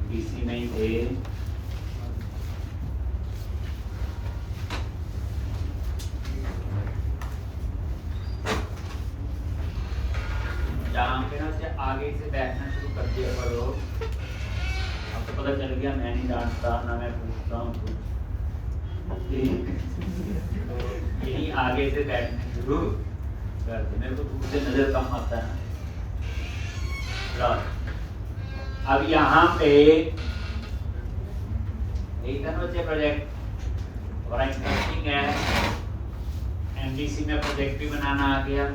PC नहीं थे। जहाँ पे ना से आगे से बैठना शुरू कर दिया करो। अब तो पता चल गया मैं नहीं डांटता ना मैं पूछता हूँ कुछ। तो यही आगे से बैठने शुरू कर दे। मेरे को दूर से नजर कम आता है। अब यहाँ पे यही था ना बच्चे प्रोजेक्ट और इंटरेस्टिंग है। एमडीसी में प्रोजेक्ट भी बनाना आ गया,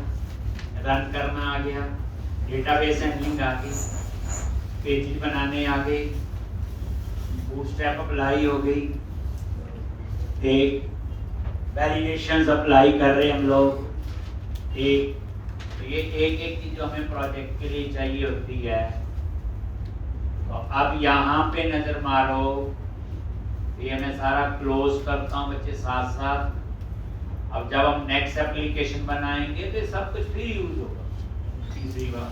रन करना आ गया, डेटाबेस हैंडलिंग आ गई, पेजेस बनाने आ गए, बूटस्ट्रैप अप्लाई हो गई, एक वैलिडेशंस अप्लाई कर रहे हैं हम लोग। एक तो ये एक एक चीज जो हमें प्रोजेक्ट के लिए चाहिए होती है। तो अब यहाँ पे नजर मारो, ये मैं सारा क्लोज करता हूँ बच्चे साथ साथ। अब जब हम नेक्स्ट एप्लीकेशन बनाएंगे तो सब कुछ फ्री यूज होगा, तीसरी बार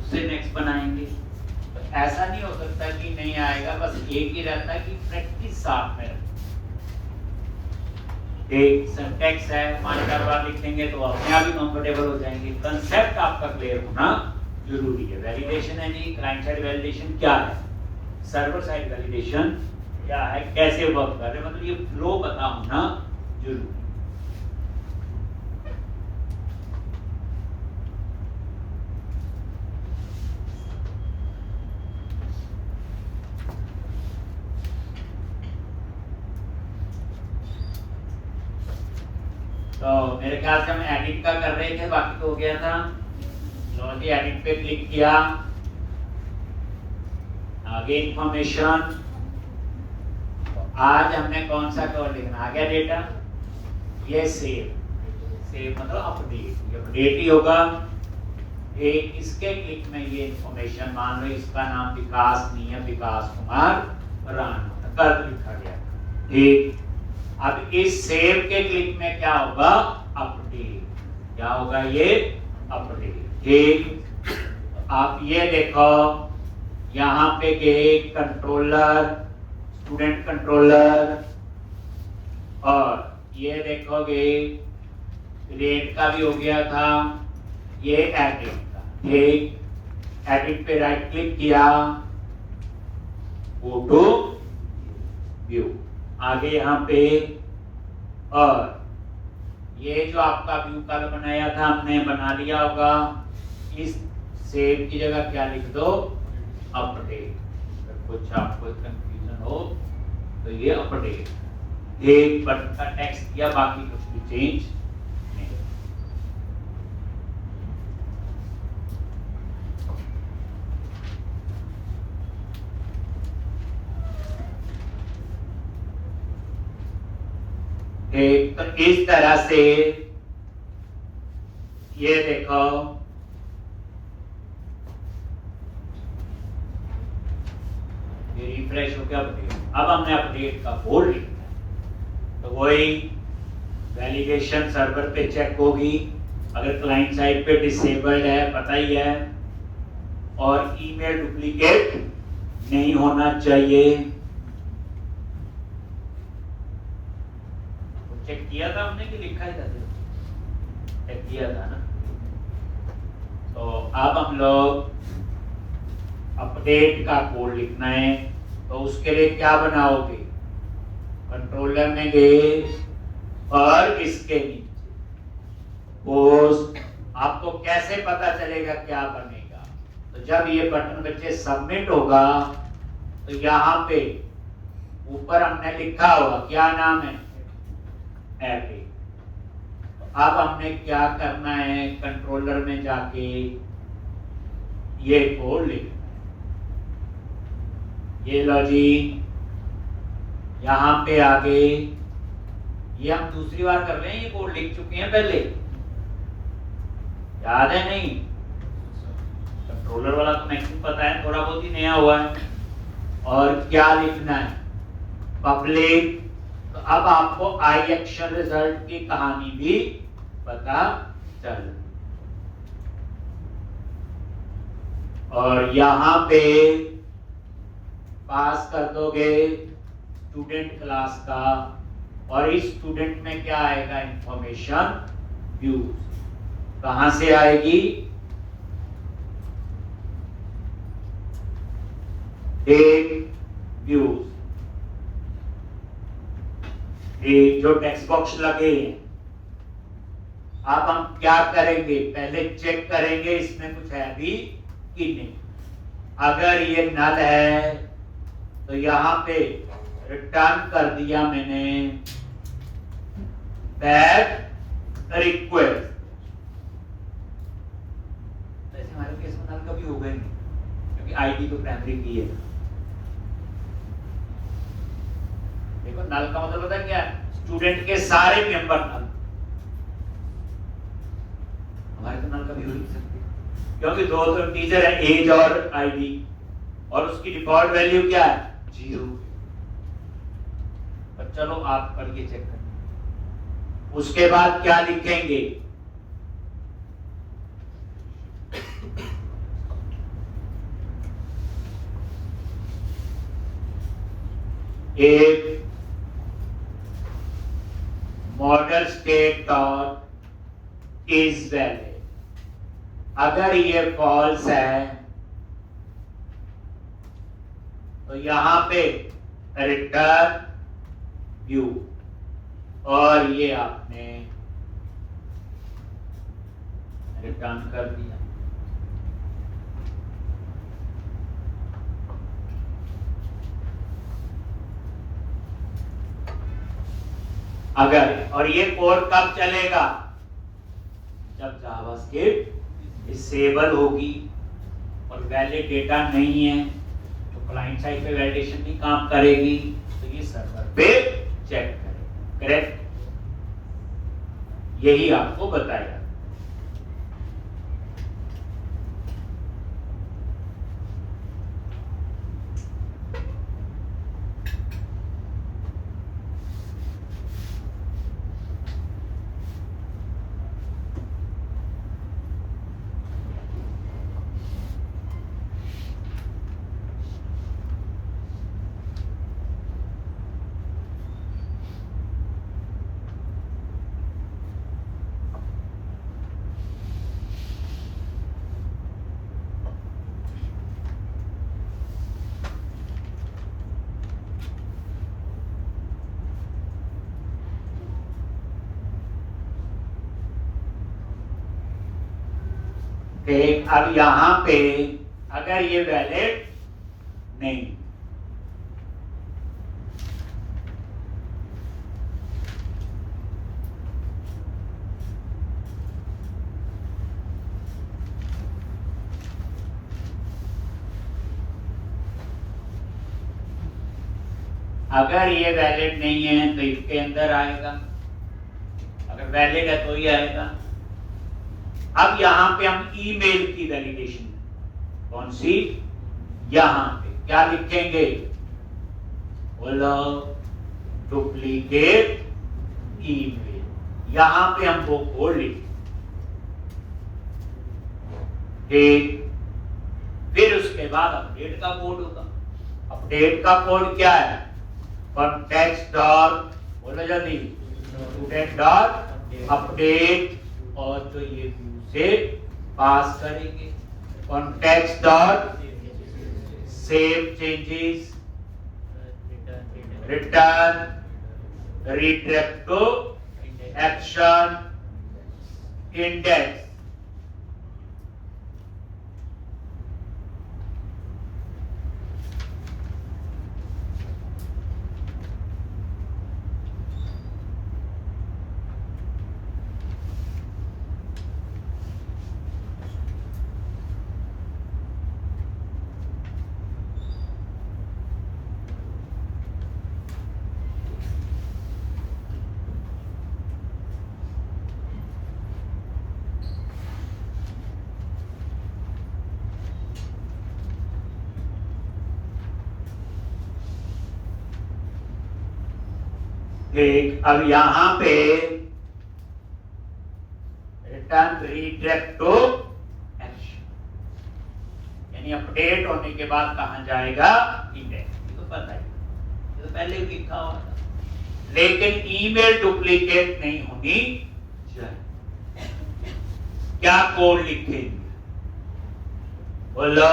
उससे नेक्स्ट बनाएंगे। तो ऐसा नहीं हो सकता कि नहीं आएगा, बस एक ही रहता है कि प्रैक्टिस साथ में रखें। एक सिंटैक्स है 5-4 बार लिखेंगे तो अपने आप ही कंफर्टेबल हो जाएंगे। कंसेप्ट आपका क्लियर होना जरूरी है। वैलिडेशन है जी, क्लाइंट साइड वैलिडेशन क्या है, सर्वर साइड वैलिडेशन क्या है, कैसे वर्क कर रहे हैं, मतलब ये फ्लो पता होना जरूरी है। तो मेरे ख्याल से हम एडिट का कर रहे थे, बाकी तो हो गया था। लो जी एडिट पे क्लिक किया, आगे इंफॉर्मेशन। तो आज हमने कौन सा कोड लिखना, आ गया डेटा, ये सेव मतलब अपडेट, ये अपडेट ही होगा। एक इसके क्लिक में ये इंफॉर्मेशन, मान लो इसका नाम विकास नहीं है, विकास कुमार राणा कर लिखा गया, ठीक। अब इस सेव के क्लिक में क्या होगा, अपडेट, क्या होगा ये अपडेट, ठीक। आप ये देखो यहाँ पे गए कंट्रोलर, स्टूडेंट कंट्रोलर, और ये देखोगे रेट का भी हो गया था, ये एडिट का, ठीक। एडिट पे राइट क्लिक किया, गो टू व्यू, आगे यहाँ पे, और ये जो आपका व्यू कल बनाया था हमने बना लिया होगा। इस सेव की जगह क्या लिख दो, अपडेट। अगर कुछ आपको कंफ्यूजन हो तो ये अपडेट, एक बटन का टेक्स्ट किया, बाकी कुछ भी चेंज नहीं। एक तो इस तरह से ये देखो, ये रिफ्रेश हो गया अपडेट। अब हमने अपडेट का कोड लिखना है, तो वही वैलिडेशन सर्वर पे चेक होगी, अगर क्लाइंट साइड पे डिसेबल्ड है पता ही है, और ईमेल डुप्लीकेट नहीं होना चाहिए। चेक किया था हमने कि लिखा ही था, चेक किया था ना। तो अब हम लोग अपडेट का कोड लिखना है, तो उसके लिए क्या बनाओगे, कंट्रोलर में गए और इसके नीचे पोस्ट। आपको कैसे पता चलेगा क्या बनेगा, तो जब ये बटन बच्चे सबमिट होगा तो यहाँ पे ऊपर हमने लिखा होगा क्या नाम है, एडिट। अब हमने क्या करना है, कंट्रोलर में जाके ये कोड लिखना है। ये लो जी, यहाँ पे आगे, ये हम दूसरी बार कर रहे हैं, ये कोड लिख चुके हैं पहले, याद है नहीं? कंट्रोलर वाला तो मैक्सिमम पता है, थोड़ा बहुत ही नया हुआ है। और क्या लिखना है, पब्लिक। तो अब आपको आई एक्शन रिजल्ट की कहानी भी पता चल, और यहां पे पास कर दोगे स्टूडेंट क्लास का, और इस स्टूडेंट में क्या आएगा, इंफॉर्मेशन व्यूज। कहां से आएगी, डेट व्यूज। ये जो टेक्स्ट बॉक्स लगे हैं, अब हम क्या करेंगे, पहले चेक करेंगे इसमें कुछ है भी कि नहीं। अगर ये नल है तो यहां पे रिटर्न कर दिया मैंने दैट रिक्वेस्ट। वैसे हमारे केस में नल कभी होगा ही नहीं, क्योंकि आईडी तो प्राइमरी की है। देखो नल का मतलब होता है क्या, स्टूडेंट के सारे मेंबर नल। हमारे तो नल कभी हो नहीं सकते, क्योंकि दो तो टीचर है, एज और आईडी, और उसकी डिफॉल्ट वैल्यू क्या है, 0। पर चलो आप पढ़िए, चेक करें। उसके बाद क्या लिखेंगे, एक model state dot is valid. अगर ये फॉल्स है तो यहां पे रिटर्न व्यू, और ये आपने रिटर्न कर दिया। अगर, और ये कोड कब चलेगा, जब जावास्क्रिप्ट डिसेबल होगी और वैलिड डेटा नहीं है, तो क्लाइंट साइड पे वैलिडेशन नहीं काम करेगी, तो ये सर्वर पे चेक करेगा। करेक्ट, यही आपको बताया। अब यहां पे अगर ये वैलिड नहीं, अगर ये वैलिड नहीं है तो इसके अंदर आएगा, अगर वैलिड है तो ही आएगा। अब यहां पे हम ईमेल की वैलिडेशन, कौन सी, यहां पे क्या लिखेंगे, बोलो डुप्लीकेट ईमेल। यहां पे हम वो कोड लिखेंगे। फिर उसके बाद अपडेट का कोड होगा। अपडेट का कोड क्या है, कॉन्टेक्स्ट डॉट, बोलो जल्दी, स्टूडेंट डॉट अपडेट, और जो ये व्यू से पास करेंगे context dot save changes, return redirect to action index. ठीक, अब यहां पे रिटर्न रिडायरेक्ट टू एक्शन, यानी अपडेट होने के बाद कहां जाएगा, इंडेक्स। तो पता ही, तो पहले ही लिखा हुआ था। लेकिन ईमेल डुप्लीकेट नहीं होनी चाहिए। क्या कोड लिखेंगे? बोलो,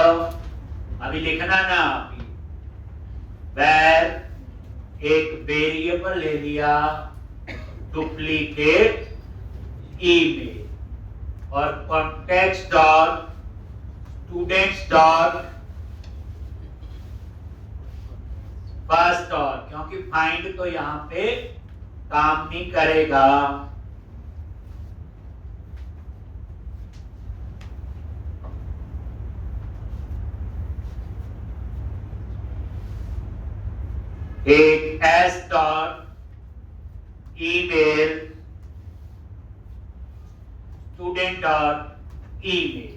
अभी लिखना ना आप। where एक वेरिएबल ले लिया डुप्लीकेट ईमेल और context dot students dot first dot, क्योंकि फाइंड तो यहां पे काम नहीं करेगा। एक S dot email student dot email,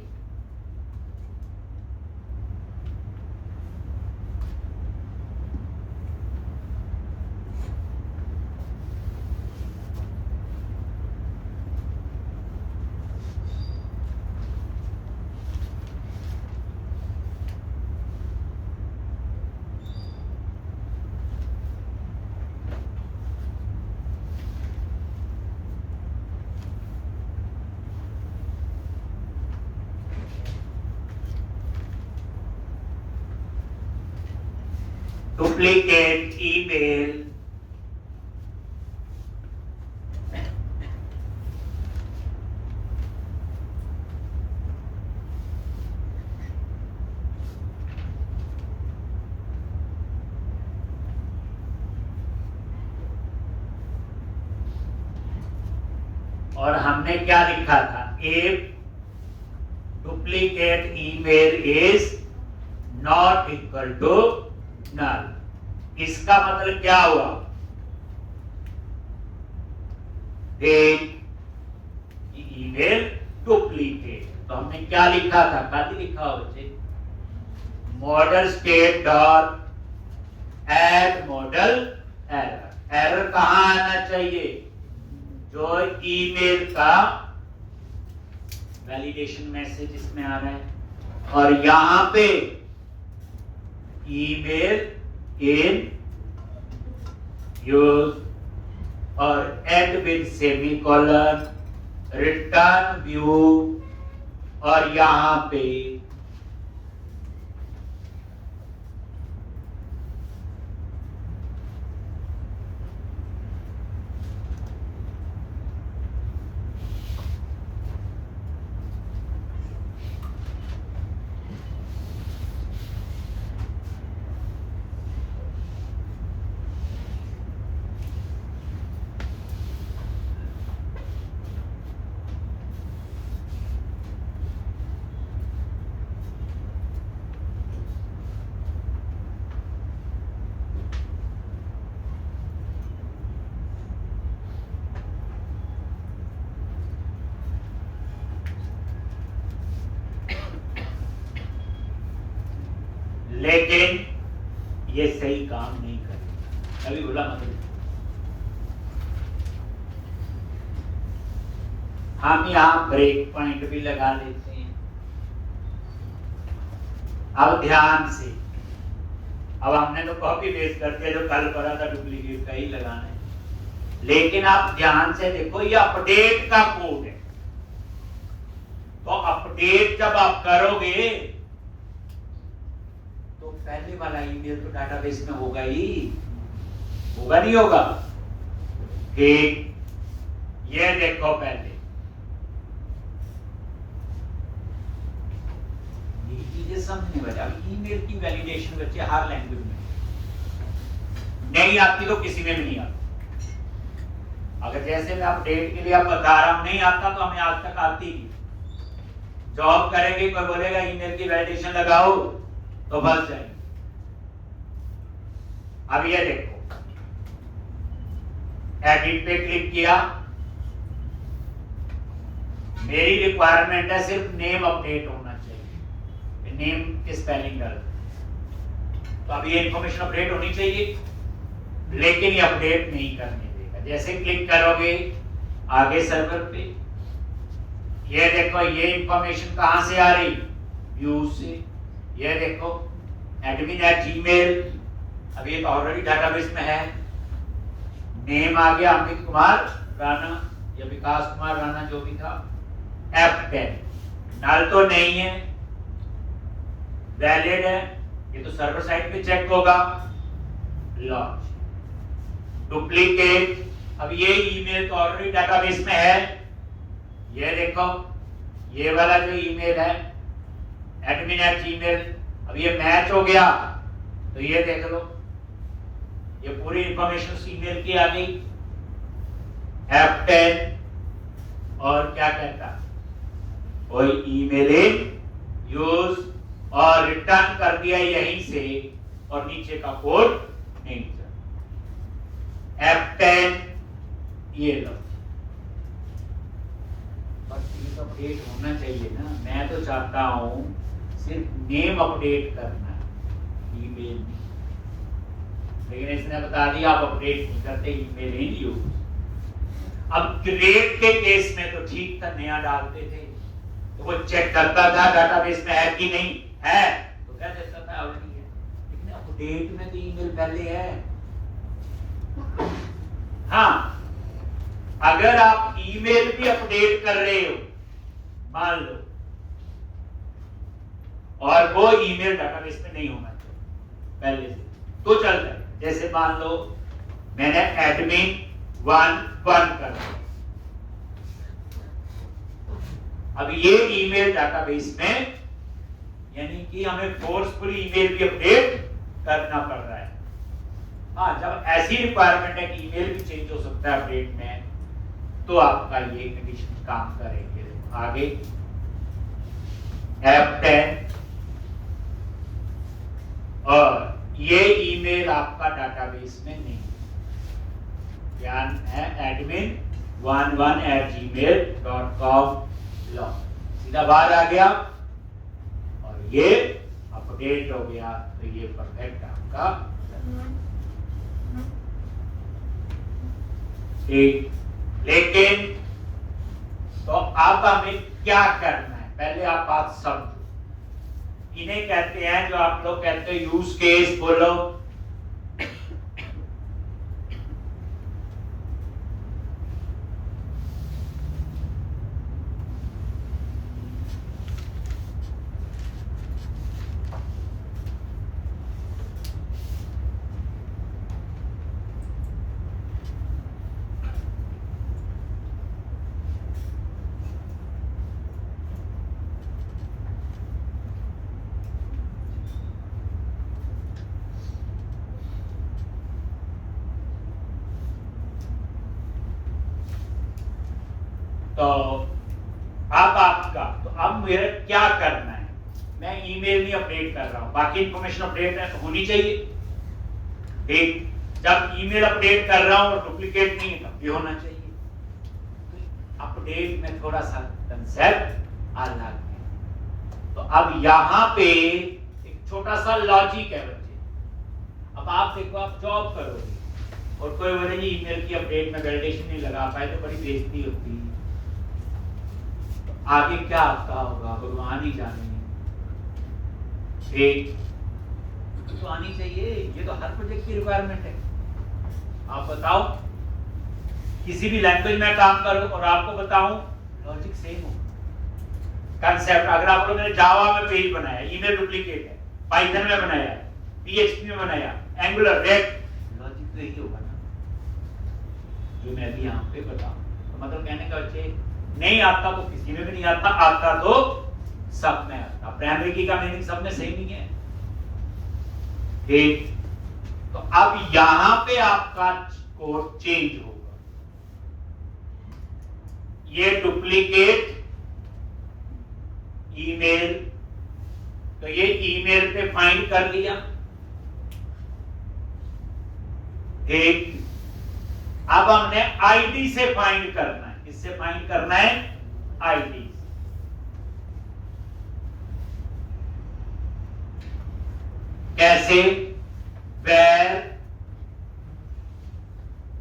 duplicate email और हमने क्या लिखा था? if duplicate email is not equal to null। इसका मतलब क्या हुआ? Email duplicate. तो हमने क्या लिखा था? कल लिखा हो बच्चे, model state dot add model error. Error कहां आना चाहिए? जो ईमेल का वैलिडेशन मैसेज इसमें आ रहा है और यहां पे ईमेल इन यूज और and with semicolon, return view और यहां पे लेकिन ये सही काम नहीं करेगा। अभी बोला मतलब हम यहां ब्रेक पॉइंट भी लगा लेते हैं। अब ध्यान से, अब हमने तो कॉपी पेस्ट करके जो कल पढ़ा था डुप्लीकेट का ही लगाना है, लेकिन आप ध्यान से देखो ये अपडेट का कोड है। तो अपडेट जब आप करोगे तो पहले वाला ईमेल तो डाटाबेस में होगा ही, होगा नहीं होगा? ठीक, ये देखो पहले ये चीजें समझने वाले। अब ईमेल की वैलिडेशन बच्चे हर लैंग्वेज में नहीं आती, तो किसी में भी नहीं आती। अगर जैसे मैं अपडेट के लिए आप बता रहा हूं नहीं आता, तो हमें आज तक आती ही। जॉब करेंगे, कोई बोलेगा ईमेल की वैलिडेशन लगाओ तो बस जाएंगे। अब ये देखो, एडिट पे क्लिक किया, मेरी रिक्वायरमेंट है सिर्फ नेम अपडेट होना चाहिए, नेम की स्पेलिंग गलत। तो अब ये इंफॉर्मेशन अपडेट होनी चाहिए, लेकिन ये अपडेट नहीं करने देगा। जैसे क्लिक करोगे आगे सर्वर पे, ये देखो ये इंफॉर्मेशन कहां से आ रही? व्यू से। ये देखो admin@gmail अब ये तो ऑलरेडी डाटाबेस में है, नेम आ गया अमित कुमार राणा या विकास कुमार राणा जो भी था, F10 नल तो नहीं है, वैलिड है, ये तो सर्वर साइड पे चेक होगा, लॉन्च। डुप्लीकेट, अब ये ईमेल तो ऑलरेडी डाटाबेस में है, ये देखो ये वाला जो ईमेल है admin@gmail, अब ये मैच हो गया तो ये देख लो, ये पूरी इंफॉर्मेशन ईमेल की आ गई। F10 और क्या कहता, कोई ईमेल यूज और रिटर्न कर दिया यहीं से और नीचे का कोड नहीं चला। F10 ये लो, बस ये अपडेट होना चाहिए ना, मैं तो चाहता हूं सिर्फ नेम अपडेट करना ईमेल में, लेकिन इसने बता दिया आप अपडेट नहीं करते ईमेल इन यूज। अब क्रिएट के केस में तो ठीक था, नया डालते थे तो वो चेक करता था डाटाबेस में है कि नहीं है तो कह देता था ऑलरेडी है, लेकिन अपडेट में तो ईमेल पहले है। हाँ, अगर आप ईमेल भी अपडेट कर रहे हो मान लो, और वो ईमेल डाटाबेस में नहीं होना चाहिए पहले से, तो चलता है। जैसे मान लो मैंने admin11 कर दिया, अब ये ईमेल डाटाबेस में, यानी कि हमें फोर्सफुली ईमेल भी अपडेट करना पड़ रहा है। हाँ, जब ऐसी रिक्वायरमेंट है कि ईमेल भी चेंज हो सकता है अपडेट में, तो आपका ये कंडीशन काम करेंगे। आगे F10 और ये ईमेल आपका डाटाबेस में नहीं, ध्यान है admin11@gmail.com, लो सीधा बाहर आ गया और ये अपडेट हो गया, तो ये परफेक्ट आपका ठीक। लेकिन तो अब हमें क्या करना है, पहले आप बात समझो। इन्हें कहते हैं, जो आप लोग कहते हैं यूज केस, बोलो तो अब आपका, तो अब मेरे क्या करना है, मैं ईमेल नहीं अपडेट कर रहा हूं, बाकी इंफॉर्मेशन अपडेट होनी चाहिए। ठीक, जब ईमेल अपडेट कर रहा हूं और डुप्लीकेट नहीं है तब भी होना चाहिए। तो अपडेट में थोड़ा सा कंसेप्ट अलग है। तो अब यहां पे एक छोटा सा लॉजिक है बच्चे। अब आप देखो, आप जॉब करोगे और कोई बोले जी ईमेल की अपडेट में वैलिडेशन नहीं लगा पाए तो बड़ी बेइज्जती होती है, आगे क्या आपका होगा भगवान ही जाने। ठीक, तो आनी चाहिए, ये तो हर प्रोजेक्ट की रिक्वायरमेंट है। आप बताओ, किसी भी लैंग्वेज में काम करो और आपको बताऊं लॉजिक सेम हो, कंसेप्ट। अगर आप लोगों ने जावा में पेज बनाया, ईमेल डुप्लीकेट है, पाइथन में बनाया, पीएचपी में बनाया, एंगुलर, रेक्ट, लॉजिक तो यही होगा ना जो मैं भी यहाँ पे बताऊं। तो मतलब कहने का बच्चे, नहीं आता तो किसी में भी नहीं आता, आता तो सब में आता। प्राइमरी की का मीनिंग सब में सेम ही है। ठीक, तो अब यहां पे आपका कोड चेंज होगा। ये डुप्लीकेट ईमेल, तो ये ईमेल पे फाइंड कर लिया। ठीक, अब हमने आईडी से फाइंड करना है। किससे फाइंड करना है? आईडी। कैसे? where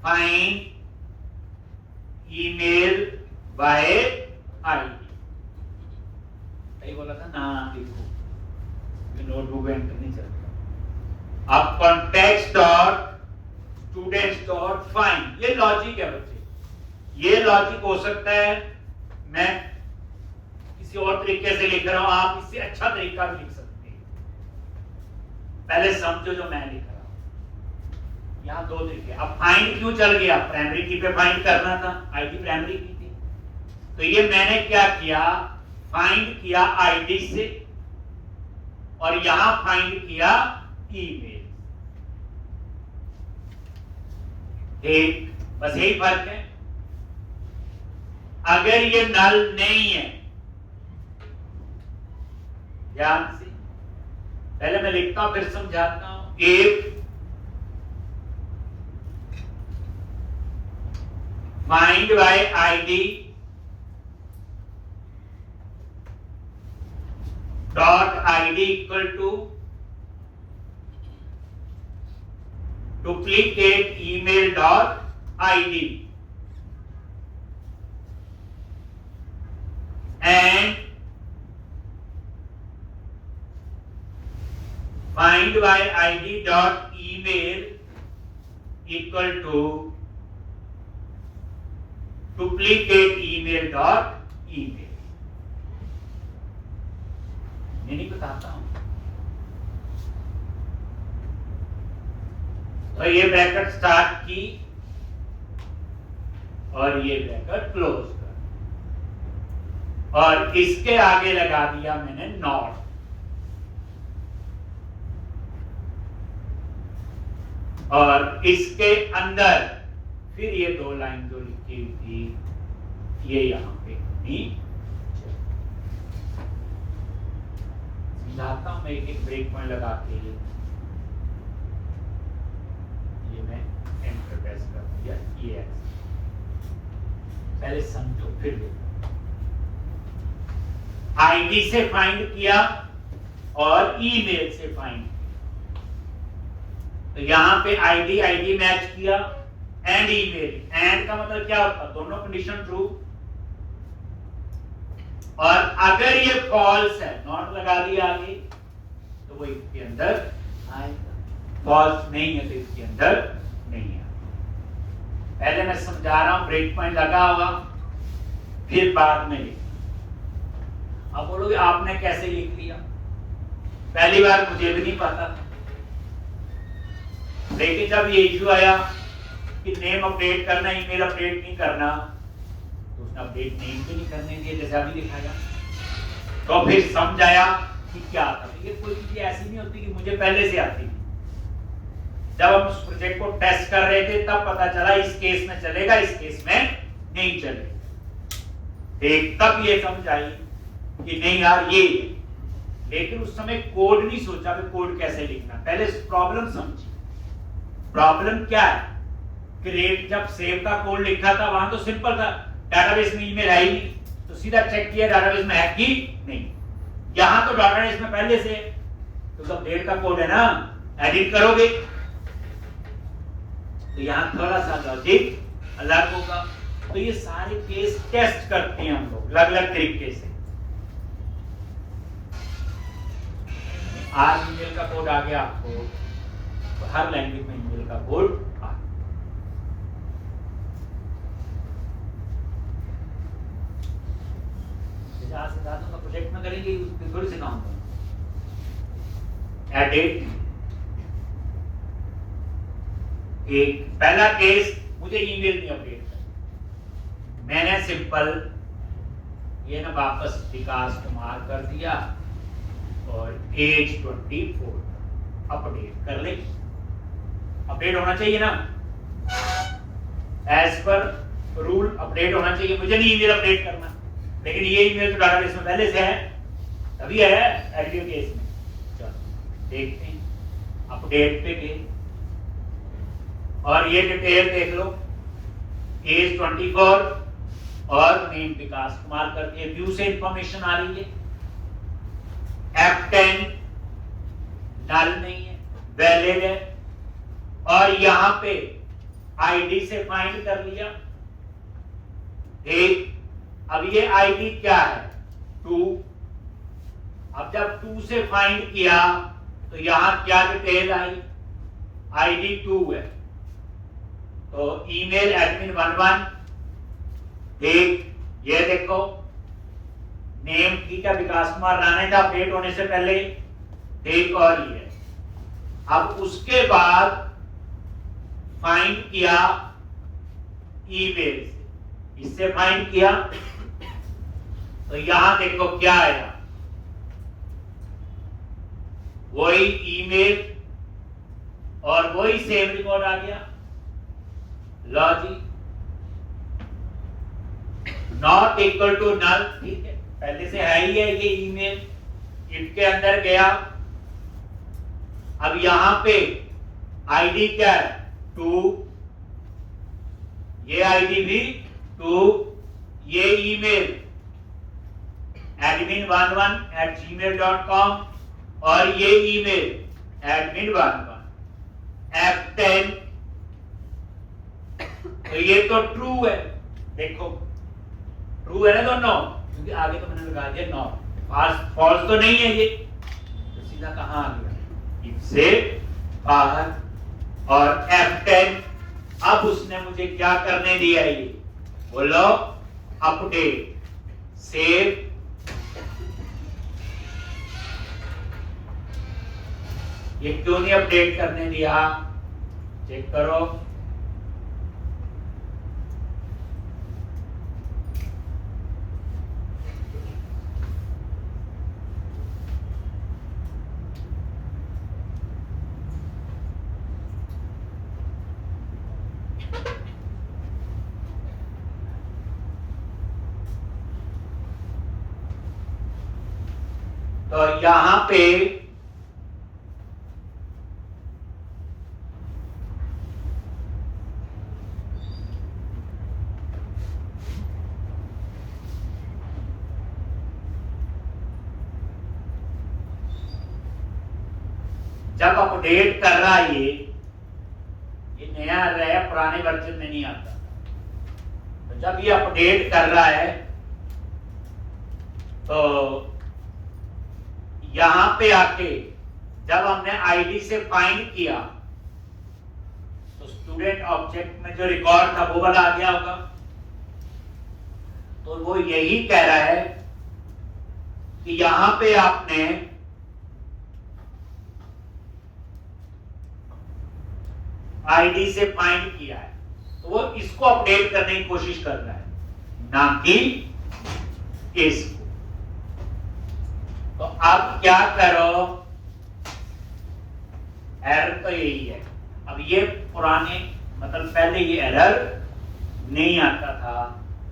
find email by ID। सही बोला था ना? देखो ये नोटबुक एंटर नहीं चलता। अब अब context dot students dot find, ये लॉजिक है बच्चे। ये लॉजिक हो सकता है मैं किसी और तरीके से लिख रहा हूं, आप इससे अच्छा तरीका भी लिख सकते हैं। पहले समझो जो मैं लिख रहा हूं। यहां दो तरीके। अब फाइंड क्यों चल गया? प्राइमरी की पे फाइंड करना था, आईडी प्राइमरी की थी, तो ये मैंने क्या किया, फाइंड किया आईडी से और यहां फाइंड किया ईमेल। एक बस यही फर्क है। अगर ये नल नहीं है, ध्यान से पहले मैं लिखता हूं फिर समझाता हूं। If find by ID dot ID equal to duplicate email dot ID and find by id dot email equal to duplicate email dot email। मैं नहीं बताता हूं। तो ये ब्रैकेट स्टार्ट की और ये ब्रैकेट क्लोज कर, और इसके आगे लगा दिया मैंने नॉट। और इसके अंदर फिर ये दो लाइन जो लिखी हुई थी ये यहां पे समझाता हूं मैं एक ब्रेक पॉइंट लगा के। ये मैं एंटर प्रेस कर दिया, ये पहले समझो फिर देखो। आईडी से फाइंड किया और ईमेल से फाइंड किया, तो यहां पे आईडी मैच किया एंड ईमेल। एंड का मतलब क्या होता है? दोनों कंडीशन ट्रू। और अगर ये फॉल्स है, नॉट लगा दिया आगे, तो वो इसके अंदर आएगा। फॉल्स नहीं है तो इसके अंदर नहीं है। पहले मैं समझा रहा हूं, ब्रेक पॉइंट लगा हुआ, फिर बाद में लिख। अब बोलोगे आपने कैसे लिख लिया? पहली बार मुझे भी नहीं पता, लेकिन जब ये इशू आया कि नेम अपडेट करना, ईमेल अपडेट नहीं करना, तो उसने अपडेट नेम भी नहीं करने दिया जैसे अभी दिखाया। तो फिर समझ आया कि क्या था। ये कोई चीज ऐसी नहीं होती कि मुझे पहले से आती। जब हम उस प्रोजेक्ट को टेस्ट कर रहे थे तब पता चला इस केस में चलेगा, इस केस में नहीं चलेगा। एक तब ये समझ आई कि नहीं यार ये, लेकिन उस समय कोड नहीं सोचा कि कोड कैसे लिखना। पहले प्रॉब्लम समझी। प्रॉब्लम क्या है? क्रिएट जब सेव का कोड लिखा था वहां तो सिंपल था, डाटाबेस में ईमेल है ही नहीं, तो सीधा चेक किया डाटाबेस में है कि नहीं। यहां तो डाटाबेस में पहले से, तो सब डेट का कोड है ना, एडिट करोगे तो यहां थोड़ा सा लॉजिक अलग होगा। तो ये सारे केस टेस्ट करते हैं हम लोग अलग अलग तरीके से। आज ईमेल का कोड आ गया आपको, तो हर लैंग्वेज में ईमेल का कोड आ गया। का प्रोजेक्ट में करेंगे उसको थोड़ी सिखाऊंगा। एडिट, एक पहला केस, मुझे ईमेल नहीं अपडेट करना, मैंने सिंपल ये ना वापस विकास कुमार कर दिया और एज 24 अपडेट कर ले। अपडेट होना चाहिए ना, एज पर रूल अपडेट होना चाहिए। मुझे नहीं ईमेल अपडेट करना, लेकिन ये ईमेल तो डाटाबेस में पहले से है, तभी है एडिटिव केस में। चलो देखते हैं, अपडेट पे गए और ये डिटेल देख लो, एज 24 और नेम विकास कुमार करके व्यू से इंफॉर्मेशन आ रही है। F10 नल नहीं है, वैलिड है, और यहां पे आईडी से फाइंड कर लिया। एक, अब ये आईडी क्या है? 2। अब जब 2 से फाइंड किया तो यहां क्या डिटेल आई? आईडी 2 है, तो ईमेल एडमिन 11 ठीक, ये देखो नेम ठीक है विकास कुमार राणे था अपडेट होने से पहले ठीक, और ये अब उसके बाद फाइंड किया ईमेल से, इससे फाइंड किया तो यहां देखो क्या आया, वही ईमेल और वही सेम रिकॉर्ड आ गया। लो जी, नॉट इक्वल टू नल, ठीक है, पहले से है ही है ये ईमेल, इफ के अंदर गया, अब यहां पे आईडी क्या है 2, ये आईडी भी 2, ये ईमेल admin11@gmail.com और ये ईमेल admin11 F10, तो ये तो ट्रू है, देखो ट्रू है ना दोनों, क्योंकि आगे तो मैंने लगा दिया नॉट, फॉल्स तो नहीं है ये, तो सीधा कहां आ गया इससे बाहर, और F10, अब उसने मुझे क्या करने दिया है, ये बोलो अपडेट सेव, ये क्यों नहीं अपडेट करने दिया, चेक करो, तो यहां पे जब अपडेट कर रहा है ये नया आ रहा है, पुराने वर्जन में नहीं आता, तो जब ये अपडेट कर रहा है तो यहां पे आके जब हमने आईडी से फाइंड किया तो स्टूडेंट ऑब्जेक्ट में जो रिकॉर्ड था वो वाला आ गया होगा, तो वो यही कह रहा है कि यहां पे आपने आईडी से फाइंड किया है, तो वो इसको अपडेट करने की कोशिश कर रहा है, ना कि इसको। तो अब क्या करो, एरर तो यही है, अब ये पुराने मतलब पहले ये एरर नहीं आता था,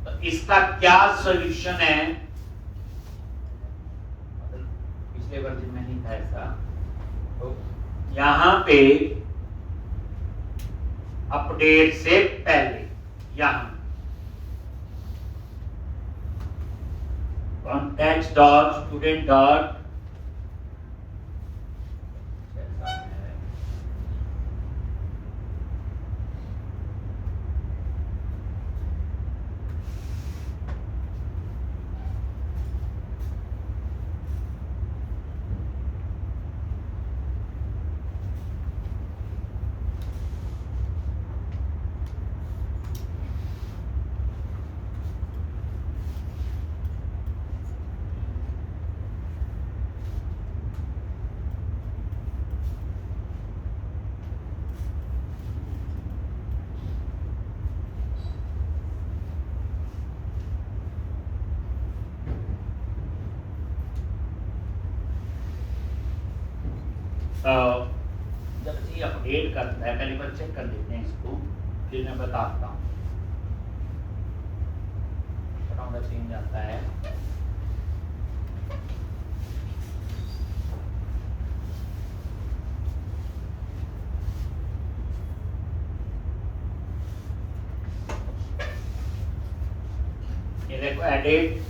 तो इसका क्या सॉल्यूशन है, पिछले वर्जन में नहीं था ऐसा, तो यहां पे अपडेट से पहले यहां कॉन्टेक्स्ट डॉट स्टूडेंट डॉट जब ये अपडेट करता है, पहले बार चेक कर लेते हैं इसको, फिर मैं बताता हूँ। चेंज आता है, ये देखो एडिट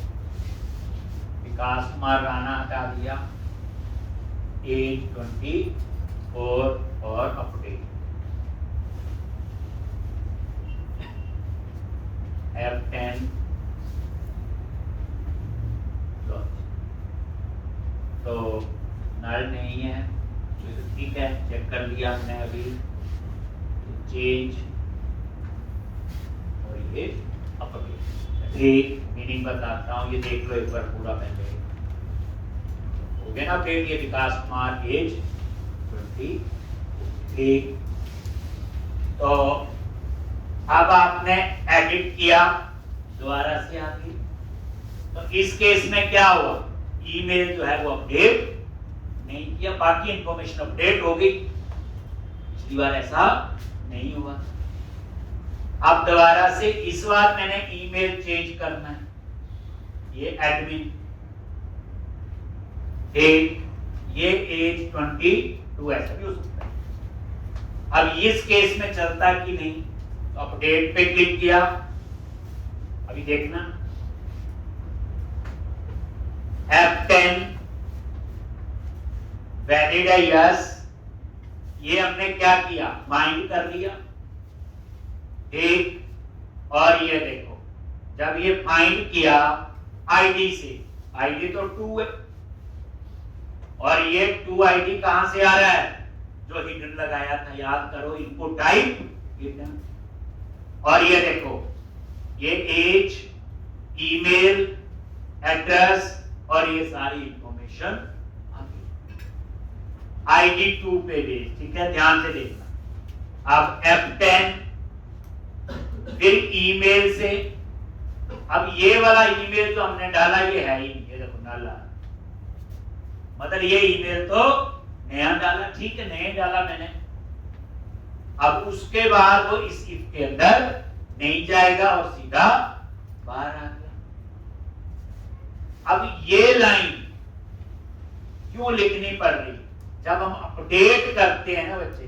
विकास कुमार राणा हटा दिया, एज 24 और अपडेट F10 तो नल नहीं है, तो ठीक है, चेक कर लिया हमने अभी। चेंज और ये अपडेट। एक मीनिंग बताता हूँ, ये देख लो एक बार पूरा पहले हो गया ना अपडेट। ये विकास कुमार एज 23। तो अब आपने एडिट किया दोबारा से आगे, तो इस केस में क्या हुआ, ईमेल जो है वो अपडेट नहीं किया, बाकी इंफॉर्मेशन अपडेट हो गई। पिछली बार ऐसा नहीं हुआ। अब दोबारा से इस बार मैंने ईमेल चेंज करना है, ये एडमिन डेट, ये एज 22, ऐसा भी हो सकता है। अब इस केस में चलता कि नहीं, तो अपडेट पे क्लिक किया। अभी देखना F10 वैलिड है, यस। ये हमने क्या किया, फाइंड कर लिया, ठीक। और ये देखो, जब ये फाइंड किया आईडी से, आईडी तो 2 है, और ये 2 आईडी कहां से आ रहा है, जो हिडन लगाया था, याद करो, इनपुट टाइप हिडन। और ये देखो, ये एज, ईमेल एड्रेस और ये सारी इंफॉर्मेशन आईडी 2 पे भेज, ठीक है, ध्यान से देखना। अब F10 फिर ईमेल से, अब ये वाला ईमेल जो हमने डाला ये है ही नहीं, ये देखो डाला, मतलब ये ईमेल तो नया डाला, ठीक है, नया डाला मैंने। अब उसके बाद वो इस इफ के अंदर नहीं जाएगा और सीधा बाहर आ गया। अब ये लाइन क्यों लिखनी पड़ रही, जब हम अपडेट करते हैं ना बच्चे,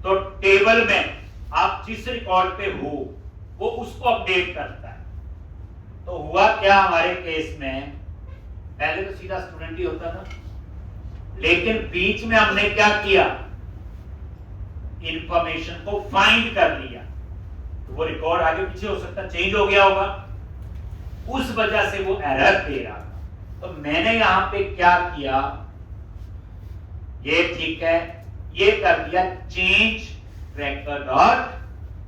तो टेबल में आप जिस रिकॉर्ड पे हो वो उसको अपडेट करता है। तो हुआ क्या हमारे केस में, पहले तो सीधा स्टूडेंट ही होता था, लेकिन बीच में हमने क्या किया, इंफॉर्मेशन को फाइंड कर लिया, तो वो रिकॉर्ड आगे पीछे हो सकता, चेंज हो गया होगा, उस वजह से वो एरर दे रहा था। तो मैंने यहां पे क्या किया, ये ठीक है, ये कर दिया चेंज ट्रैकर डॉट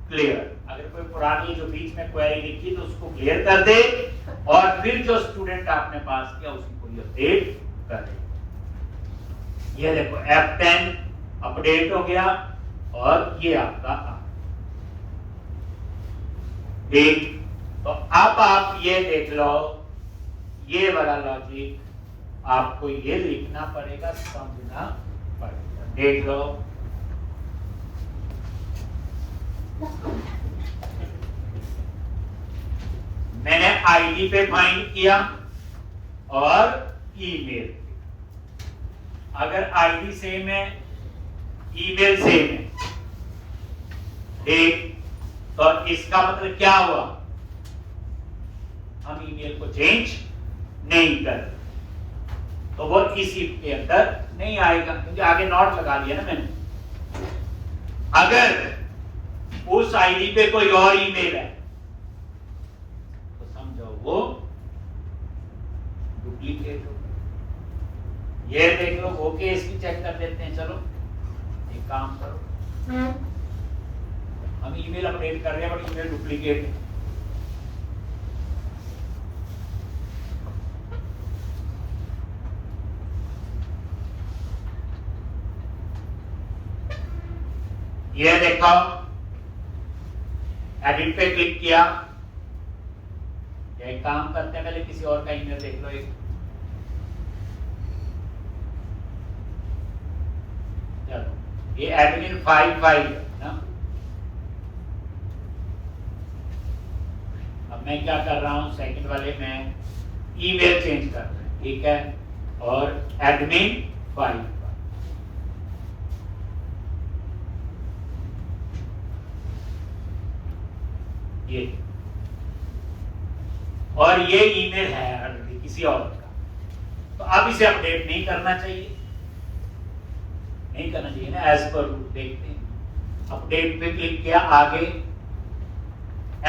क्लियर। अगर कोई पुरानी जो बीच में क्वेरी लिखी तो उसको क्लियर कर दे, और फिर जो स्टूडेंट आपने पास किया उसकी पूरी अपडेट कर दे। ये देखो F10 अपडेट हो गया, और ये आपका देख। तो अब आप ये देख लो, ये वाला लॉजिक आपको ये लिखना पड़ेगा, समझना पड़ेगा। देख लो, मैंने आईडी पे फाइंड किया और ईमेल। अगर आईडी सेम है, ईमेल सेम है, ठीक, तो इसका मतलब क्या हुआ, हम ईमेल को चेंज नहीं कर, तो वो इस इफ के अंदर नहीं आएगा, क्योंकि आगे नॉट लगा दिया ना मैंने। अगर उस आईडी पे कोई और ईमेल है तो समझो वो डुप्लीकेट हो। ये देख लो, वो केस भी चेक कर देते हैं। चलो एक काम करो, हम ईमेल अपडेट कर रहे हैं बट ईमेल डुप्लीकेट है। ये देखो, एडिट पे क्लिक किया, एक काम करते हैं, पहले किसी और का ईमेल देख लो। एक चलो, ये एडमिन 55 है ना। अब मैं क्या कर रहा हूं, सेकंड वाले में ईमेल चेंज कर रहा हूं, ठीक है, और एडमिन 5, ये, और ये ईमेल है ऑलरेडी किसी और का, तो अब इसे अपडेट नहीं करना चाहिए, नहीं करना चाहिए ना, एज पर रूल। देखते हैं, अपडेट पे क्लिक किया, आगे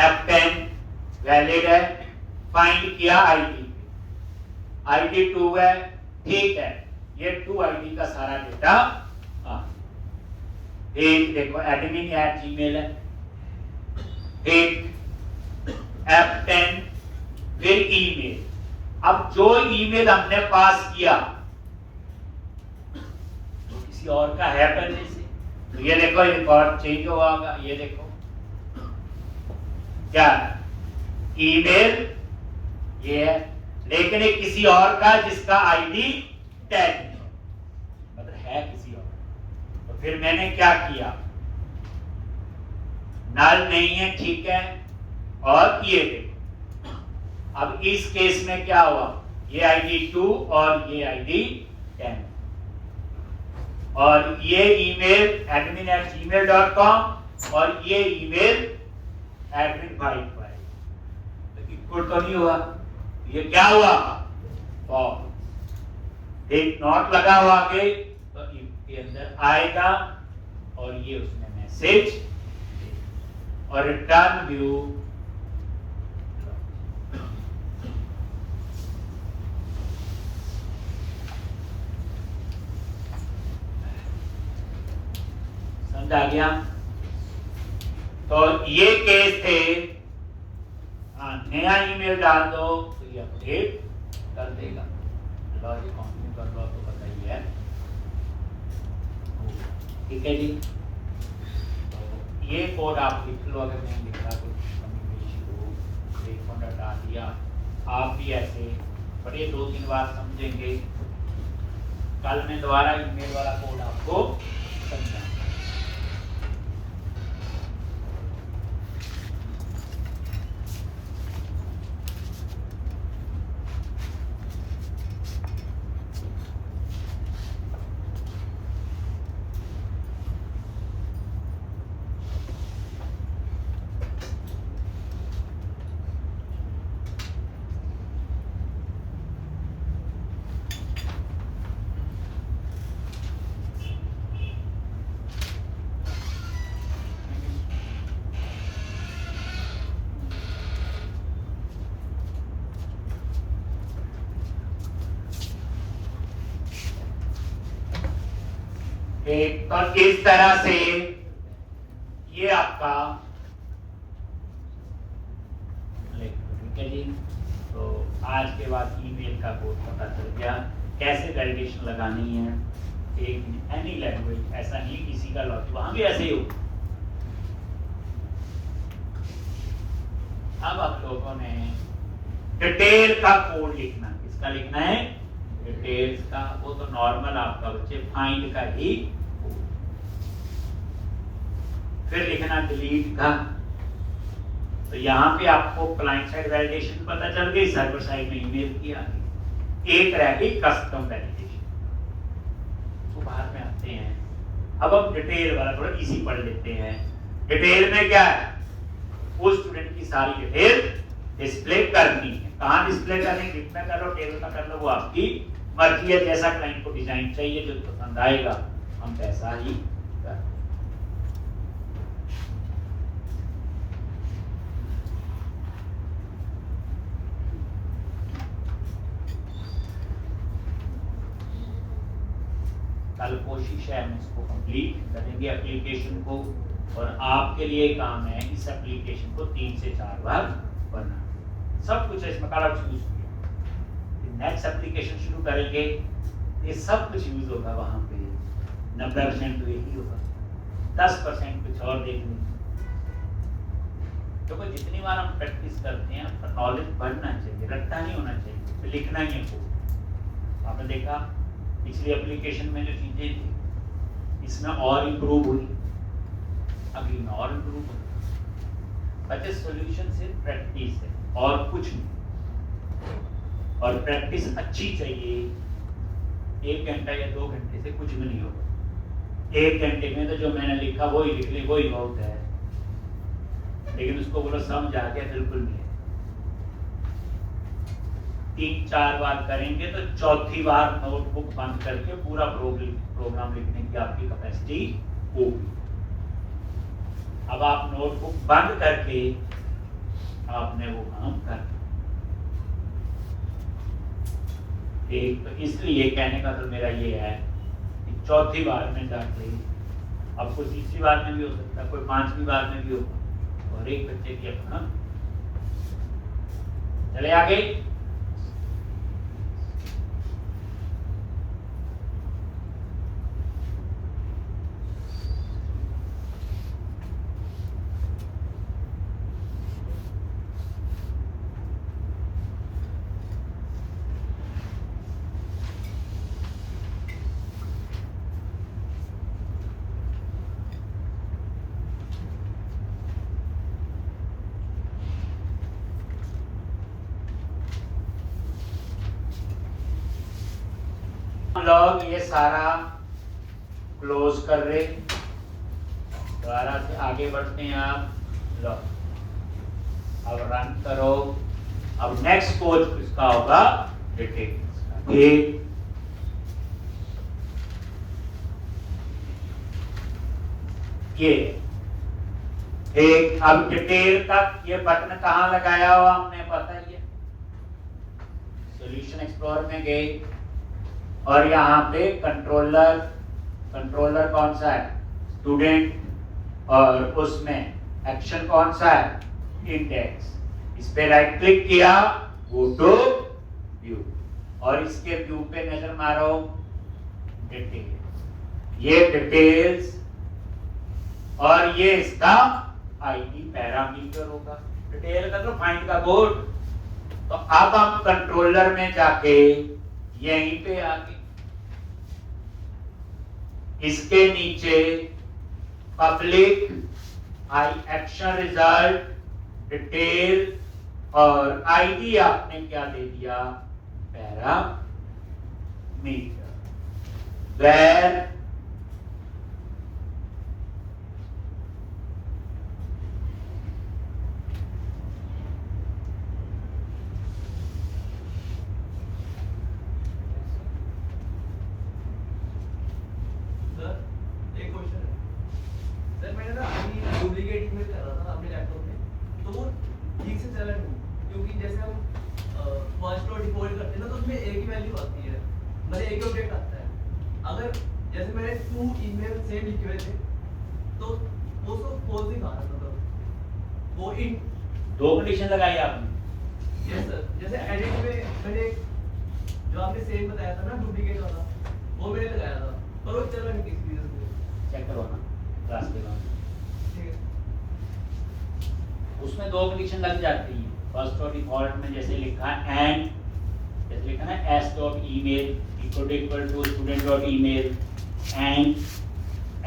F10 वैलिड है, फाइंड किया आईडी, आईडी 2 है, ठीक है, ये 2 आईडी का सारा डेटा एक देखो admin@gmail है, एक F10, फिर ईमेल। अब जो ईमेल हमने पास किया तो किसी और का है पहले से, तो ये देखो रिकॉर्ड चेंज होगा। ये देखो क्या ईमेल ये है, लेकिन ये किसी और का जिसका आईडी टैग नहीं है, मतलब है किसी और। तो फिर मैंने क्या किया, नल नहीं है, ठीक है। और ये देखो अब इस केस में क्या हुआ, ये आईडी 2 और ये आईडी 10 और ये ईमेल admin@gmail.com और ये ईमेल admin5 तो इक्वल तो नहीं हुआ, ये क्या हुआ, फॉल्स। एक नॉट लगा हुआ आगे तो इसके अंदर आएगा और ये उसमें मैसेज और रिटर्न व्यू समझ आ गया। तो ये केस थे, नया ईमेल डाल दो तो ये अपडेट कर देगा। लॉजिक कंटिन्यू कर लो तो बताइए, ठीक है जी। तो ये कोड आप लिख लो, अगर नहीं लिखा तो कमी डाल दिया। आप भी ऐसे बड़े 2-3 बार समझेंगे, कल मैं दोबारा ईमेल वाला कोड आपको समझाऊंगा। तो इस तरह से ये आपका ठीक है जी। तो आज के बाद ईमेल का कोड पता चल गया, कैसे वैलिडेशन लगानी है। एक एनी लैंग्वेज, ऐसा नहीं किसी का लॉजिक, वहां भी ऐसे ही हो। अब आप लोगों ने डिटेल का कोड लिखना, किसका लिखना है, डिटेल्स का। वो तो नॉर्मल आपका बच्चे फाइंड का ही, फिर लिखना डिलीट का। तो यहाँ पे आपको क्लाइंट साइड वैलिडेशन पता चल गई, सर्वर साइड में ईमेल की आ गई, एक रह गई कस्टम वैलिडेशन। तो बाद में आते हैं, अब हम डिटेल वाला थोड़ा इजी पढ़ लेते हैं। डिटेल में क्या है, उस स्टूडेंट की सारी डिटेल डिस्प्ले करनी है। कहाँ डिस्प्ले करनी, कितना कर लो, टेबल में कर लो, वो आपकी मर्जी है। जैसा क्लाइंट को डिजाइन चाहिए, जो पसंद आएगा हम वैसा ही कर। कल कोशिश है हम इसको कंप्लीट करेंगे एप्लीकेशन को, और आपके लिए काम है इस एप्लीकेशन को 3 से 4 बार बनाना। सब कुछ इसमें कलर चूज किया, नेक्स्ट एप्लीकेशन शुरू करेंगे, ये सब कुछ यूज होगा वहां पे। 90% तो यही होगा, 10% कुछ और देख लेंगे। क्योंकि जितनी बार हम प्रैक्टिस करते हैं आपका नॉलेज बढ़ना चाहिए, रट्टा नहीं होना चाहिए, तो लिखना ही है कोड। आपने देखा पिछली एप्लीकेशन में जो चीजें थी, इसमें और इम्प्रूव हुई, अगली में और इम्प्रूव हुई। बच्चे सॉल्यूशन सिर्फ प्रैक्टिस है और कुछ नहीं, और प्रैक्टिस अच्छी चाहिए। 1 घंटा या 2 घंटे से कुछ भी नहीं होगा। 1 घंटे में तो जो मैंने लिखा वही लिख ली, वही बहुत है, लेकिन उसको बोलो समझ आ गया, बिल्कुल नहीं है। 3-4 बार करेंगे तो चौथी बार नोटबुक बंद करके पूरा प्रोग्राम लिखने की आपकी कैपेसिटी होगी। अब आप नोटबुक बंद करके आपने वो काम कर, ठीक। तो इसलिए कहने का तो मेरा ये है कि चौथी बार में जाके अब कोई तीसरी बार में भी हो सकता है, कोई 5वीं बार में भी होगा, और एक बच्चे की अपना। चले आगे। लोग ये सारा क्लोज कर रहे, दोबारा से आगे बढ़ते हैं आप। लो अब रन करो। अब नेक्स्ट पोज किसका होगा? डिटेल्स का। ये एक। अब डिटेल तक ये बटन कहां लगाया हुआ हमने पता ही है, सॉल्यूशन एक्सप्लोरर में गए और यहाँ पे कंट्रोलर कौन सा है? स्टूडेंट। और उसमें एक्शन कौन सा है? इंडेक्स। इस पे राइट क्लिक किया, गो टू व्यू, और इसके व्यू पे नजर मारो, डिटेल। ये डिटेल्स और ये इसका आईडी पैरामीटर होगा। डिटेल का तो फाइंड का कोड। तो अब हम कंट्रोलर में जाके यहीं पे आके इसके नीचे पब्लिक आई एक्शन रिजल्ट डिटेल और आईडी आपने क्या दे दिया? पैरामीटर। वेर दो कंडीशन लगाई आपने। यस सर, जैसे एडिट में मैंने जो आपने सेम बताया था ना डुप्लीकेट वाला, वो मैंने लगाया था, पर वो चल रहा नहीं किसी रीजन से। चेक करो ना क्लास के बाद। ठीक है, उसमें दो कंडीशन लग जाती है। फर्स्ट और डिफॉल्ट में जैसे लिखा है एंड, जैसे लिखा ना s.email equal to student.email and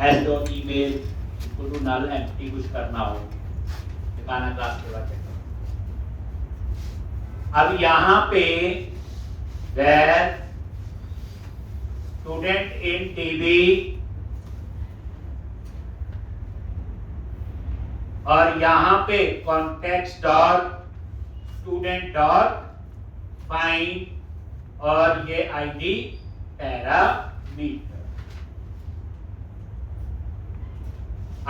s.email equal to null empty कुछ करना हो, दिखाना क्लास के बाद। अब यहाँ पे where student in DB और यहाँ पे context dot student dot find और ये आईडी पैरामीटर।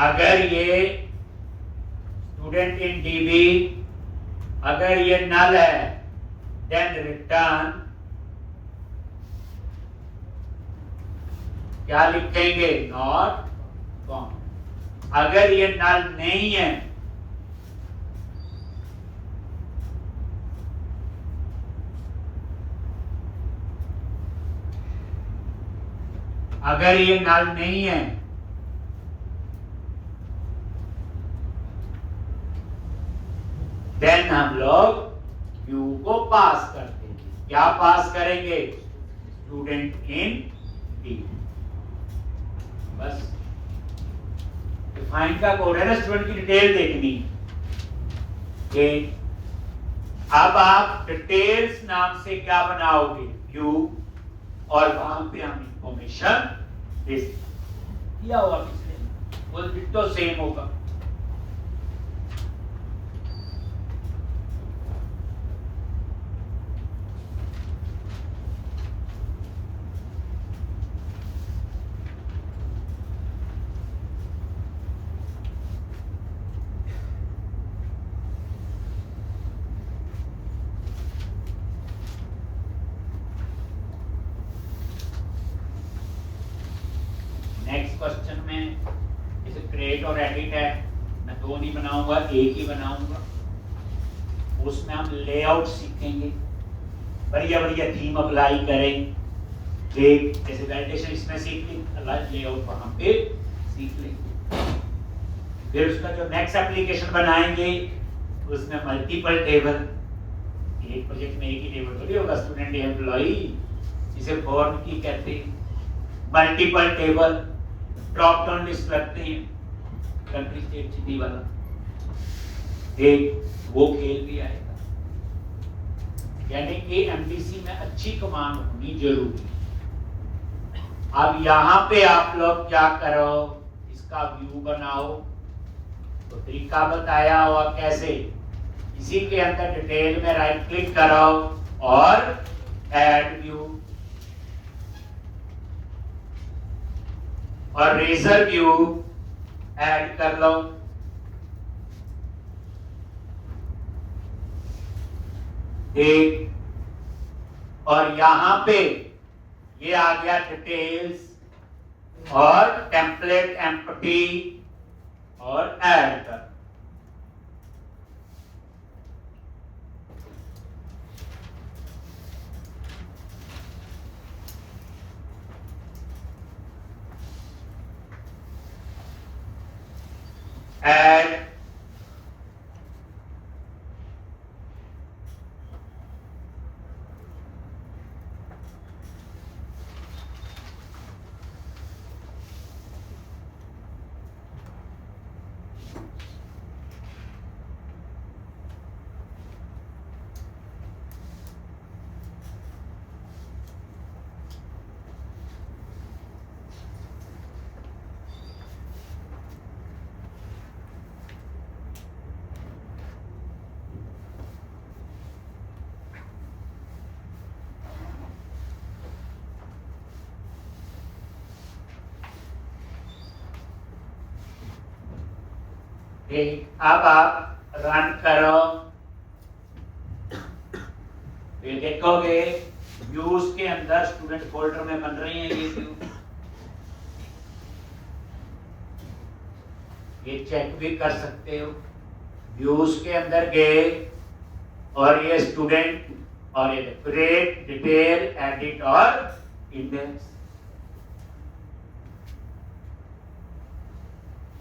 अगर ये स्टूडेंट इन डीबी अगर ये नल है देन रिटर्न क्या लिखेंगे? Not found. अगर ये नल नहीं है अगर ये नल नहीं है देन हम लोग क्यू को पास करते हैं। क्या पास करेंगे? Student in D. बस फाइंड का कोड है ना, स्टूडेंट की डिटेल देखनी कि अब आप डिटेल्स नाम से क्या बनाओगे? क्यू, और वहां पे हम इंफॉर्मेशन दिया हुआ पिछले वो डिटो सेम होगा। नेक्स्ट क्वेश्चन में क्रिएट और एडिट है, मैं दो नहीं बनाऊंगा, एक ही बनाऊंगा। उसमें हम लेआउट सीखेंगे, बढ़िया बढ़िया थीम अप्लाई करें। देख जैसे वैलिडेशन इसमें सीख लें, लेआउट वहां पे सीख लेंगे। फिर उसका जो नेक्स्ट एप्लीकेशन बनाएंगे उसमें मल्टीपल टेबल, एक प्रोजेक्ट में एक ही टेबल थोड़ी होगा, स्टूडेंट एम्प्लॉई, इसे फॉर्म की कहते हैं। Multiple table, drop down list रखते हैं, कंट्री स्टेट सिटी वाला, एक वो खेल भी आएगा। यानी कि एमडीसी में अच्छी कमांड होनी जरूरी। अब यहाँ पे आप लोग क्या करो, इसका व्यू बनाओ, तो तरीका बताया हुआ कैसे। इसी के अंदर डिटेल में राइट क्लिक करो और ऐड व्यू, और रेजर व्यू ऐड कर लो। एक, और यहां पे ये आ गया डिटेल्स और टेम्पलेट एम्प्टी और ऐड कर। ऐड, ठीक। अब आप रन करो, ये देखोगे व्यूज के अंदर स्टूडेंट फोल्डर में बन रही है ये व्यू। ये चेक भी कर सकते हो, व्यूज के अंदर गए और ये स्टूडेंट और ये क्रिएट, डिटेल, एडिट और इंडेक्स।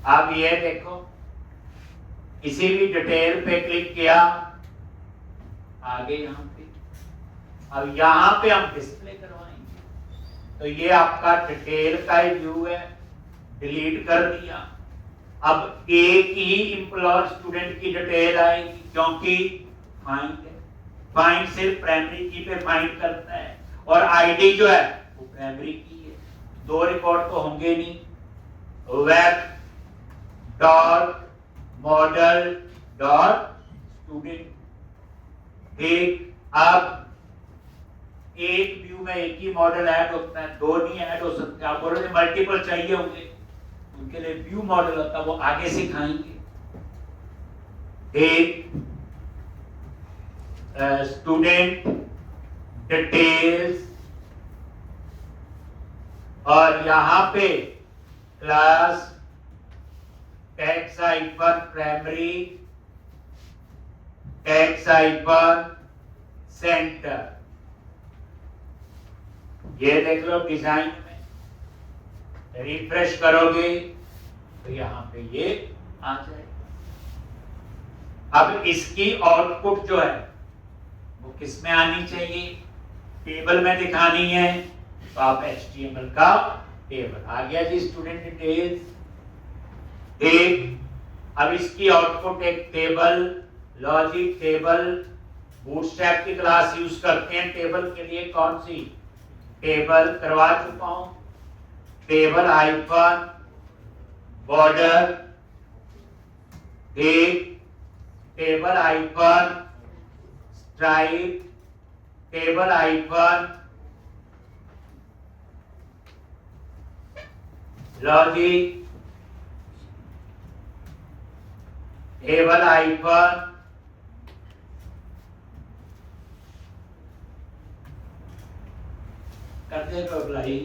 अब ये देखो, किसी भी डिटेल पे क्लिक किया, आगे यहाँ पे, अब यहाँ पे हम डिस्प्ले करवाएंगे। तो ये आपका डिटेल का ही व्यू है, डिलीट कर दिया। अब एक ही एम्प्लॉयर स्टूडेंट की डिटेल आएगी, क्योंकि फाइंड है, फाइंड सिर्फ प्राइमरी की पे फाइंड करता है, और आईडी जो है वो प्राइमरी की है, दो रिकॉर्ड तो होंगे नहीं। Web dot model dot student. एक, अब एक व्यू में एक ही मॉडल ऐड होता है, दो नहीं ऐड हो सकते। आप बोलोगे मल्टीपल चाहिए होंगे, उनके लिए व्यू मॉडल होता है, वो आगे सिखाएंगे। एक स्टूडेंट डिटेल्स, और यहां पे class tax hyphen primary, tax hyphen centre. ये देख लो डिजाइन में, रिफ्रेश करोगे तो यहां पे ये आ जाएगा। अब इसकी आउटपुट जो है वो किस में आनी चाहिए, टेबल में दिखानी है, तो आप HTML का टेबल आ गया जी, स्टूडेंट डिटेल्स। एक, अब इसकी आउटपुट एक टेबल, लॉजिक टेबल, बूटस्ट्रैप की क्लास यूज करते हैं टेबल के लिए। कौन सी टेबल करवा चुका हूं, टेबल हाइफन बॉर्डर, एक table hyphen stripe, table hyphen logic, table hyphen कर देगा अप्लाई।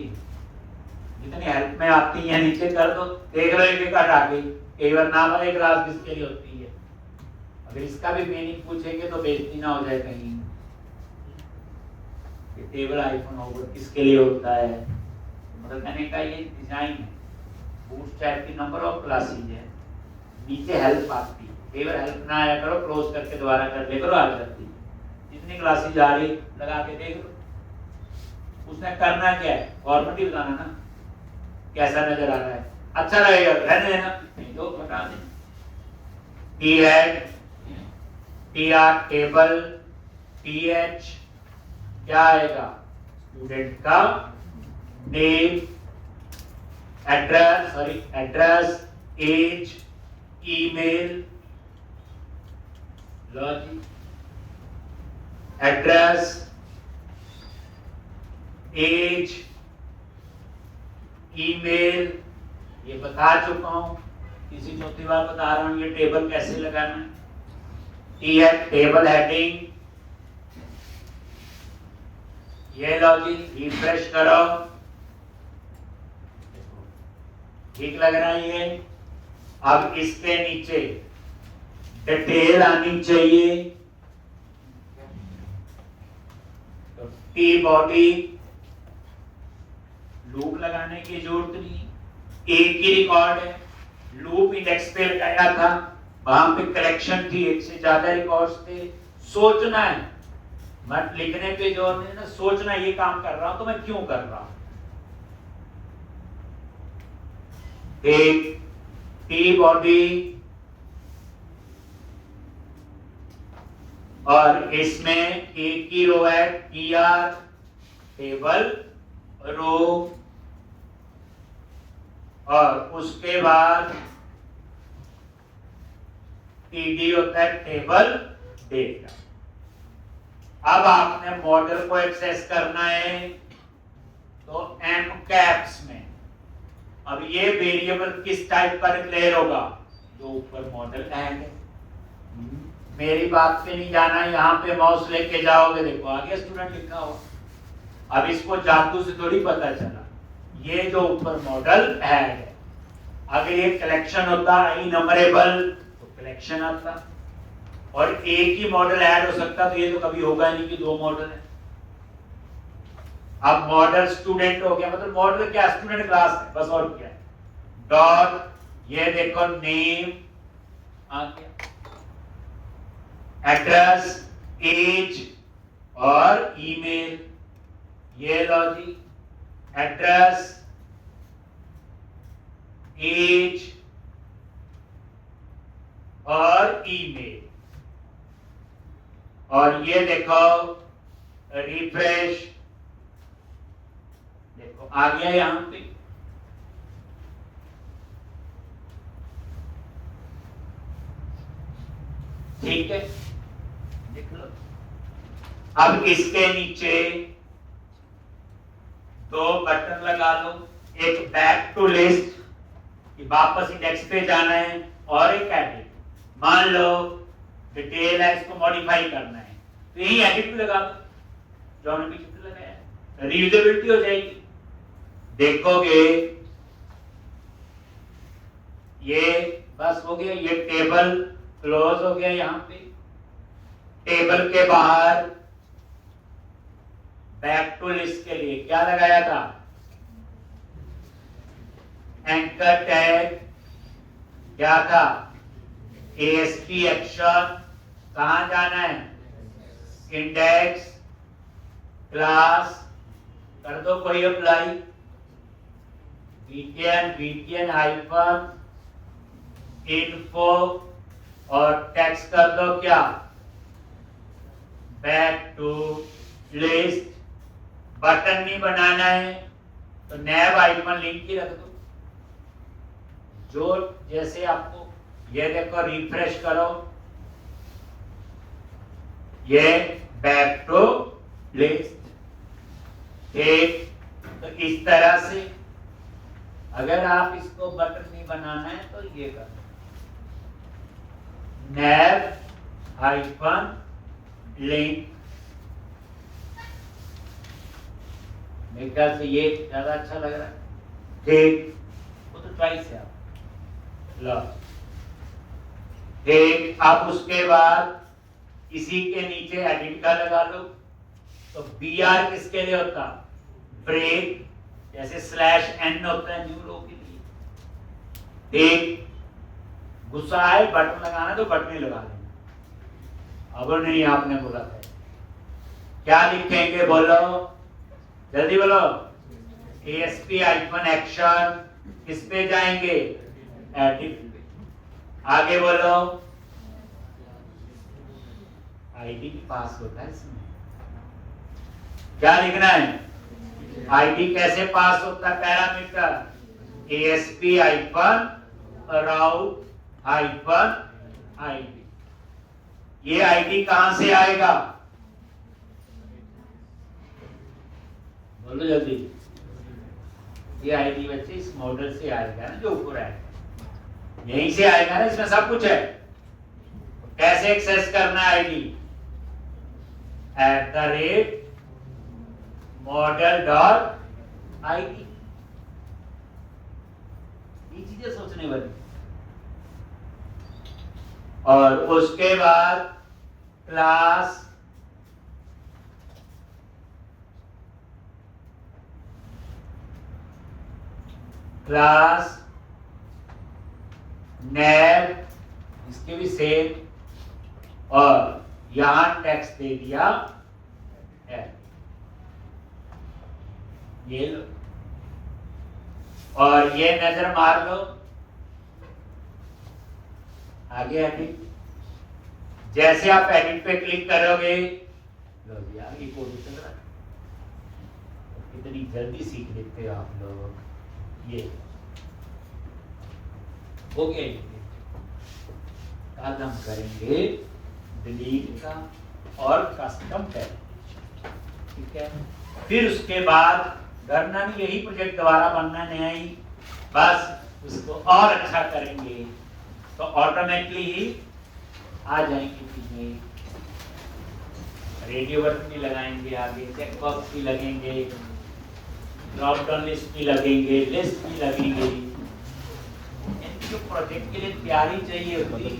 जितनी हेल्प में आती है नीचे कर दो, देख लो एक हटा के, कई बार नाम एक क्लास किसके लिए होती है, अगर इसका भी मीनिंग पूछेंगे तो बेइज्जती ना हो जाए कहीं कि टेबल आइफन ओवर किसके लिए होता है। मतलब कहने का ये डिजाइन है, बूटस्ट्रैप की नंबर ऑफ क्लासेज है, नीचे हेल्प आती है, कई बार हेल्प ना आया करो क्लोज करके दोबारा कर ले करो, आ जाती है। जितनी क्लासेज आ रही लगा के देख लो, उसने करना क्या है, फॉर्मेटिव बताना ना, कैसा नजर आ रहा है, अच्छा लगेगा रहने देना, नहीं तो हटा देना। T head, T R table, T H क्या आएगा, स्टूडेंट का name, address, age, email, logic, address, age, email, ये बता चुका हूं, किसी चौथी बार बता रहा हूं ये टेबल कैसे लगाना है। टी है टेबल हेडिंग, ये लो जी रिफ्रेश करो, ठीक लग रहा है ये। अब इसके नीचे डिटेल आनी चाहिए, तो टी बॉडी, लूप लगाने की जरूरत नहीं, एक ही रिकॉर्ड है, लूप इंडेक्स पे लगाया था, वहां पे कलेक्शन थी, एक से ज्यादा रिकॉर्ड्स थे, सोचना है, मत लिखने पे जोर नहीं ना, सोचना ये काम कर रहा हूं तो मैं क्यों कर रहा हूं। एक टी बॉडी और इसमें एक ही रो है, टीआर टेबल रो, और उसके बाद टीडी होता है टेबल डेटा। अब आपने मॉडल को एक्सेस करना है तो एम कैप्स में, अब ये वेरिएबल किस टाइप का डिक्लेयर होगा, जो ऊपर मॉडल है। मेरी बात पे नहीं जाना, यहाँ पे माउस लेके जाओगे, देखो आगे स्टूडेंट लिखा हो। अब इसको जादू से थोड़ी पता चला, ये जो ऊपर मॉडल है, अगर ये कलेक्शन होता इनमरेबल तो कलेक्शन आता, और एक ही मॉडल ऐड हो सकता, तो ये तो कभी होगा नहीं कि दो मॉडल है। अब मॉडल स्टूडेंट हो गया, मतलब मॉडल क्या, स्टूडेंट क्लास है बस, और क्या है। डॉट ये देखो नेम आ गया, एड्रेस, एज और ईमेल, ये लो जी एड्रेस, एज और ईमेल, और ये देखो रिफ्रेश, देखो आ गया यहां पे। ठीक है, देख लो। अब इसके नीचे दो बटन लगा लो, एक बैक टू लिस्ट कि वापस इंडेक्स पे जाना है, और एक एडिट, मान लो डिटेल है, इसको मॉडिफाई करना है तो यही एडिट भी लगा दो, जो हमने पीछे लगाया, रीयूजेबिलिटी हो जाएगी। देखोगे ये बस हो गया, ये टेबल क्लोज हो गया। यहाँ पे टेबल के बाहर बैक टू लिस्ट के लिए क्या लगाया था, एंकर टैग, क्या था ASP एक्शन, कहां जाना है, इंडेक्स क्लास, कर दो कोई अप्लाई, VTN हाइफन इन्फो, और टेक्स्ट कर दो क्या, बैक टू लिस्ट। बटन नहीं बनाना है तो नैब आइकन लिंक ही रख दो, जो जैसे आपको, ये देखो रिफ्रेश करो, ये बैक टू लिस्ट। ठीक, तो इस तरह से अगर आप इसको बटन नहीं बनाना है तो ये करो, नैब हाइफन लिंक। मेरे ख्याल से ये ज्यादा अच्छा लग रहा है। ठीक, वो तो चॉइस है लो। ठीक, अब उसके बाद इसी के नीचे एडिट का लगा लो। तो BR किसके लिए होता? ब्रेक, जैसे /n होता है न्यू रो के लिए। ठीक, गुस्सा है बटन लगाना तो बटन ही लगा लेना। अब नहीं आपने बोला था क्या लिखेंगे, बोलो जल्दी बोलो। ASP-एक्शन किस पे जाएंगे? एडिट। आगे बोलो। आईडी की पास होता है इसमें, क्या लिखना है? आईडी कैसे पास होता है? Parameter ASP-route-id। ये आईडी कहां से आएगा? बोलो जल्दी। ये आईडी बच्चे इस मॉडल से आएगा ना, जो ऊपर आएगा यहीं से आएगा ना, इसमें सब कुछ है। कैसे एक्सेस करना है आईडी? @model.id। ये चीजें सोचने वाली। और उसके बाद क्लास नेम, इसके भी सेम, और यहां टेक्स्ट दे दिया है, ये लो। और ये नजर मार लो आगे एडिट। जैसे आप एडिट पे क्लिक करोगे, लो जी आगे कोड चल रहा है। कितनी जल्दी सीख लेते हो आप लोग। ये हो गया। आज हम करेंगे डिलीट का और कस्टम टैग, ठीक है। फिर उसके बाद करना नहीं, यही प्रोजेक्ट दोबारा बनना नया ही, बस उसको और अच्छा करेंगे तो ऑटोमेटिकली ही आ जाएंगी चीजें। रेडियो बटन भी लगाएंगे, आगे चेक बॉक्स भी लगेंगे, ड्रॉप डाउन लिस्ट भी लगेंगे, लिस्ट भी लगेंगे। इनके प्रोजेक्ट के लिए तैयारी चाहिए होती है।